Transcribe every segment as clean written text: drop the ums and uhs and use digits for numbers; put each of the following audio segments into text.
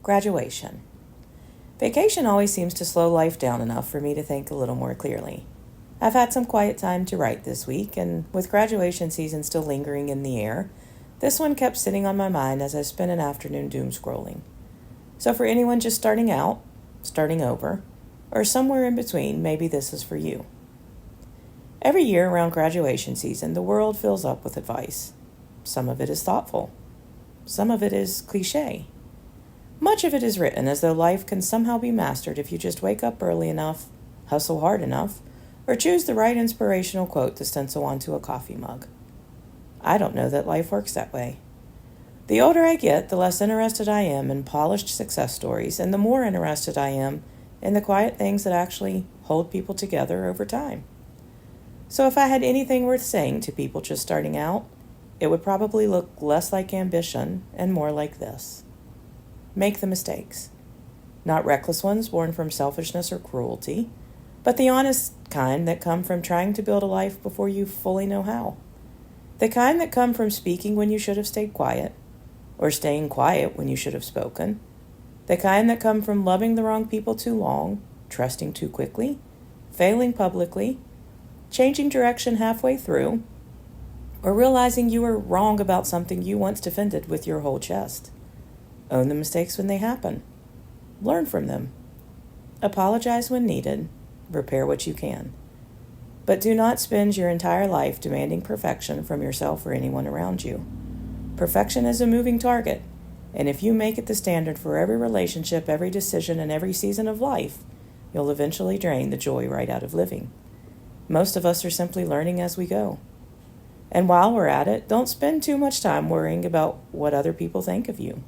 Graduation. Vacation always seems to slow life down enough for me to think a little more clearly. I've had some quiet time to write this week, and with graduation season still lingering in the air, this one kept sitting on my mind as I spent an afternoon doom scrolling. So for anyone just starting out, starting over, or somewhere in between, maybe this is for you. Every year around graduation season, the world fills up with advice. Some of it is thoughtful. Some of it is cliché. Much of it is written as though life can somehow be mastered if you just wake up early enough, hustle hard enough, or choose the right inspirational quote to stencil onto a coffee mug. I don't know that life works that way. The older I get, the less interested I am in polished success stories, and the more interested I am in the quiet things that actually hold people together over time. So if I had anything worth saying to people just starting out, it would probably look less like ambition and more like this. Make the mistakes. Not reckless ones born from selfishness or cruelty, but the honest kind that come from trying to build a life before you fully know how. The kind that come from speaking when you should have stayed quiet, or staying quiet when you should have spoken. The kind that come from loving the wrong people too long, trusting too quickly, failing publicly, changing direction halfway through, or realizing you were wrong about something you once defended with your whole chest. Own the mistakes when they happen. Learn from them. Apologize when needed. Repair what you can. But do not spend your entire life demanding perfection from yourself or anyone around you. Perfection is a moving target, and if you make it the standard for every relationship, every decision, and every season of life, you'll eventually drain the joy right out of living. Most of us are simply learning as we go. And while we're at it, don't spend too much time worrying about what other people think of you.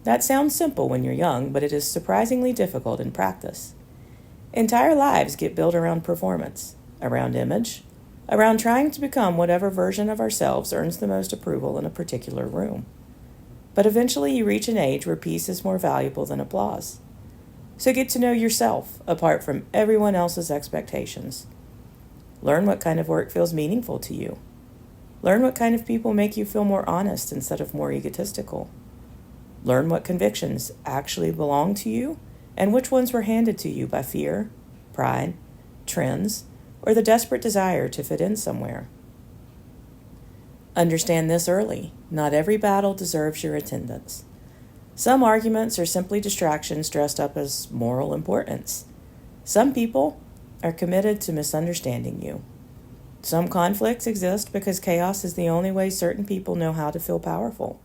That sounds simple when you're young, but it is surprisingly difficult in practice. Entire lives get built around performance, around image, around trying to become whatever version of ourselves earns the most approval in a particular room. But eventually you reach an age where peace is more valuable than applause. So get to know yourself apart from everyone else's expectations. Learn what kind of work feels meaningful to you. Learn what kind of people make you feel more honest instead of more egotistical. Learn what convictions actually belong to you and which ones were handed to you by fear, pride, trends, or the desperate desire to fit in somewhere. Understand this early. Not every battle deserves your attendance. Some arguments are simply distractions dressed up as moral importance. Some people are committed to misunderstanding you. Some conflicts exist because chaos is the only way certain people know how to feel powerful.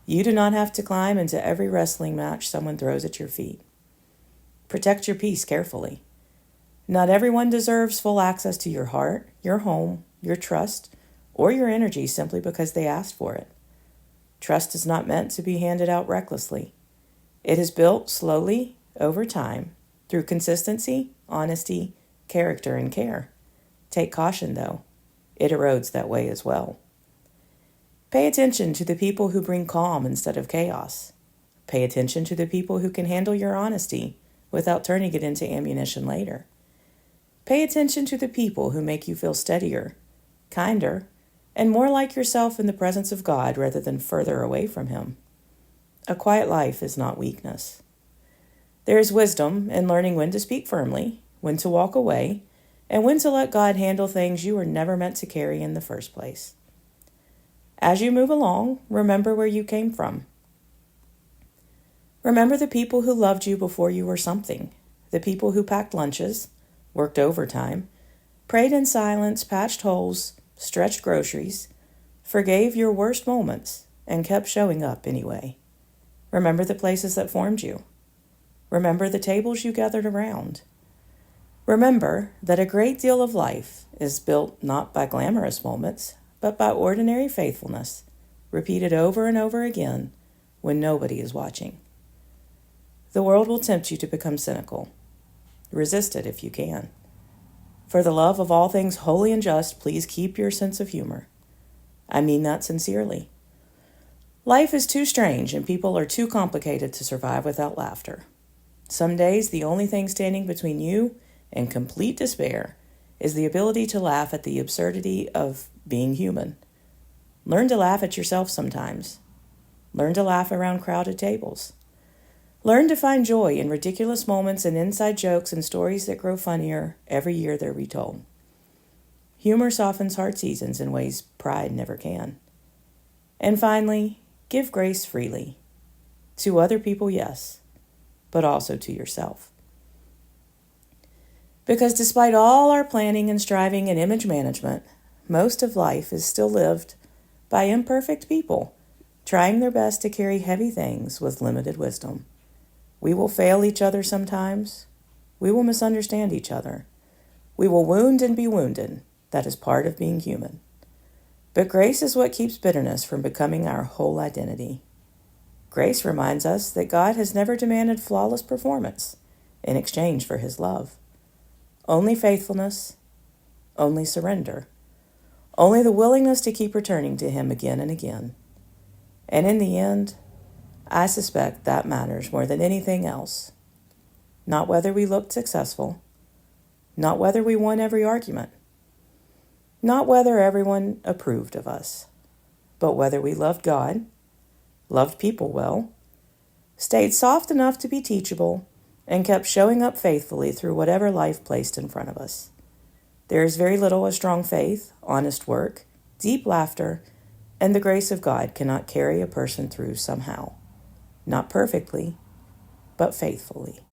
You do not have to climb into every wrestling match someone throws at your feet. Protect your peace carefully. Not everyone deserves full access to your heart, your home, your trust, or your energy simply because they asked for it. Trust is not meant to be handed out recklessly. It is built slowly, over time, through consistency, honesty, character, and care. Take caution, though. It erodes that way as well. Pay attention to the people who bring calm instead of chaos. Pay attention to the people who can handle your honesty without turning it into ammunition later. Pay attention to the people who make you feel steadier, kinder, and more like yourself in the presence of God rather than further away from Him. A quiet life is not weakness. There is wisdom in learning when to speak firmly, when to walk away, and when to let God handle things you were never meant to carry in the first place. As you move along, remember where you came from. Remember the people who loved you before you were something, the people who packed lunches, worked overtime, prayed in silence, patched holes, stretched groceries, forgave your worst moments, and kept showing up anyway. Remember the places that formed you. Remember the tables you gathered around. Remember that a great deal of life is built not by glamorous moments, but by ordinary faithfulness, repeated over and over again when nobody is watching. The world will tempt you to become cynical. Resist it if you can. For the love of all things holy and just, please keep your sense of humor. I mean that sincerely. Life is too strange and people are too complicated to survive without laughter. Some days, the only thing standing between you and complete despair is the ability to laugh at the absurdity of being human. Learn to laugh at yourself sometimes. Learn to laugh around crowded tables. Learn to find joy in ridiculous moments and inside jokes and stories that grow funnier every year they're retold. Humor softens hard seasons in ways pride never can. And finally, give grace freely. To other people, yes, but also to yourself. Because despite all our planning and striving and image management, most of life is still lived by imperfect people, trying their best to carry heavy things with limited wisdom. We will fail each other sometimes. We will misunderstand each other. We will wound and be wounded. That is part of being human. But grace is what keeps bitterness from becoming our whole identity. Grace reminds us that God has never demanded flawless performance in exchange for his love. Only faithfulness, only surrender, only the willingness to keep returning to him again and again. And in the end, I suspect that matters more than anything else. Not whether we looked successful, not whether we won every argument, not whether everyone approved of us, but whether we loved God, loved people well, stayed soft enough to be teachable, and kept showing up faithfully through whatever life placed in front of us. There is very little a strong faith, honest work, deep laughter, and the grace of God cannot carry a person through somehow. Not perfectly, but faithfully.